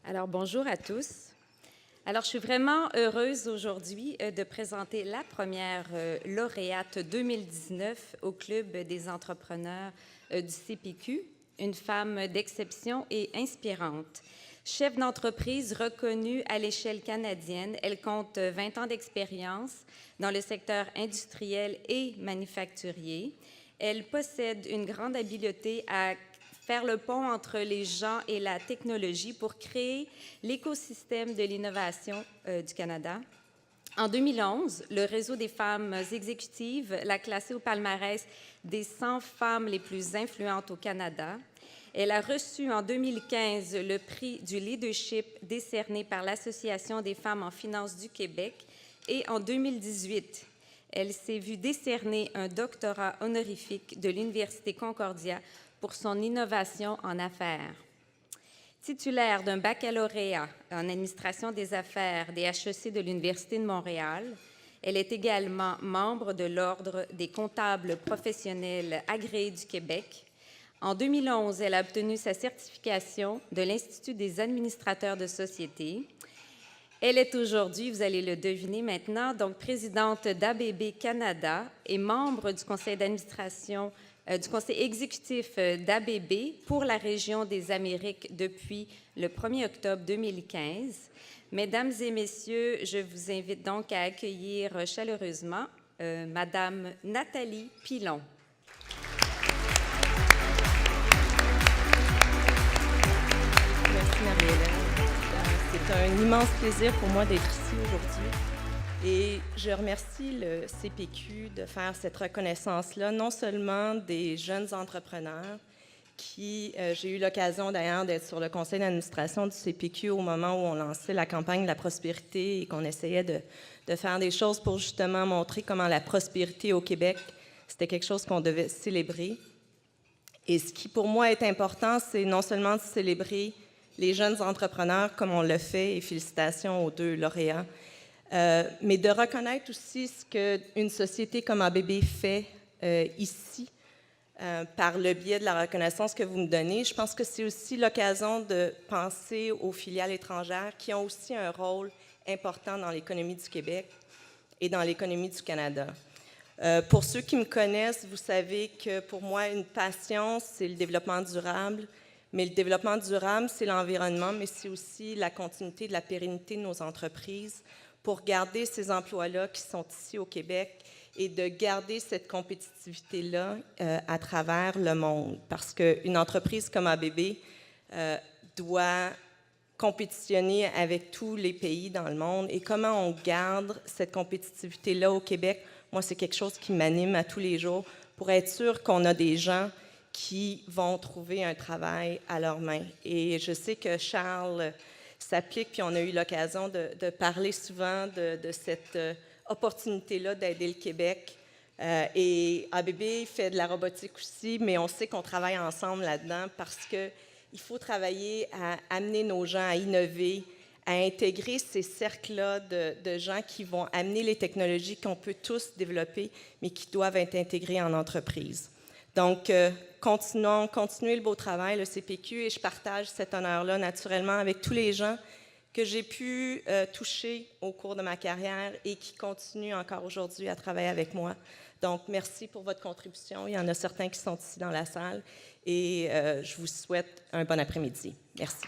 Alors, bonjour à tous. Alors, je suis vraiment heureuse aujourd'hui de présenter la première lauréate 2019 au Club des entrepreneurs du CPQ, une femme d'exception et inspirante. Chef d'entreprise reconnue à l'échelle canadienne, elle compte 20 ans d'expérience dans le secteur industriel et manufacturier. Elle possède une grande habileté à faire le pont entre les gens et la technologie pour créer l'écosystème de l'innovation du Canada. En 2011, le Réseau des femmes exécutives l'a classée au palmarès des 100 femmes les plus influentes au Canada. Elle a reçu en 2015 le prix du leadership décerné par l'Association des femmes en finance du Québec et en 2018, elle s'est vue décerner un doctorat honorifique de l'Université Concordia pour son innovation en affaires. Titulaire d'un baccalauréat en administration des affaires des HEC de l'Université de Montréal, elle est également membre de l'Ordre des comptables professionnels agréés du Québec. En 2011, elle a obtenu sa certification de l'Institut des administrateurs de société. Elle est aujourd'hui, vous allez le deviner maintenant, donc présidente d'ABB Canada et membre du conseil d'administration du conseil exécutif d'ABB pour la région des Amériques depuis le 1er octobre 2015. Mesdames et messieurs, je vous invite donc à accueillir chaleureusement Madame Nathalie Pilon. Merci Marie-Hélène. C'est un immense plaisir pour moi d'être ici aujourd'hui. Et je remercie le CPQ de faire cette reconnaissance-là, non seulement des jeunes entrepreneurs qui, j'ai eu l'occasion d'ailleurs d'être sur le conseil d'administration du CPQ au moment où on lançait la campagne de la prospérité et qu'on essayait de faire des choses pour justement montrer comment la prospérité au Québec, c'était quelque chose qu'on devait célébrer. Et ce qui pour moi est important, c'est non seulement de célébrer les jeunes entrepreneurs comme on le fait, et félicitations aux 2 lauréats, mais de reconnaître aussi ce qu'une société comme ABB fait ici par le biais de la reconnaissance que vous me donnez. Je pense que c'est aussi l'occasion de penser aux filiales étrangères qui ont aussi un rôle important dans l'économie du Québec et dans l'économie du Canada. Pour ceux qui me connaissent, vous savez que pour moi, une passion, c'est le développement durable. Mais le développement durable, c'est l'environnement, mais c'est aussi la continuité de la pérennité de nos entreprises pour garder ces emplois-là qui sont ici au Québec et de garder cette compétitivité-là à travers le monde. Parce qu'une entreprise comme ABB doit compétitionner avec tous les pays dans le monde. Et comment on garde cette compétitivité-là au Québec, moi, c'est quelque chose qui m'anime à tous les jours pour être sûr qu'on a des gens qui vont trouver un travail à leurs mains. Et je sais que Charles s'applique, puis on a eu l'occasion de parler souvent de cette opportunité-là d'aider le Québec. Et ABB fait de la robotique aussi, mais on sait qu'on travaille ensemble là-dedans parce qu'il faut travailler à amener nos gens à innover, à intégrer ces cercles-là de gens qui vont amener les technologies qu'on peut tous développer, mais qui doivent être intégrées en entreprise. Donc, continuez le beau travail, le CPQ, et je partage cet honneur-là naturellement avec tous les gens que j'ai pu toucher au cours de ma carrière et qui continuent encore aujourd'hui à travailler avec moi. Donc, merci pour votre contribution. Il y en a certains qui sont ici dans la salle et je vous souhaite un bon après-midi. Merci.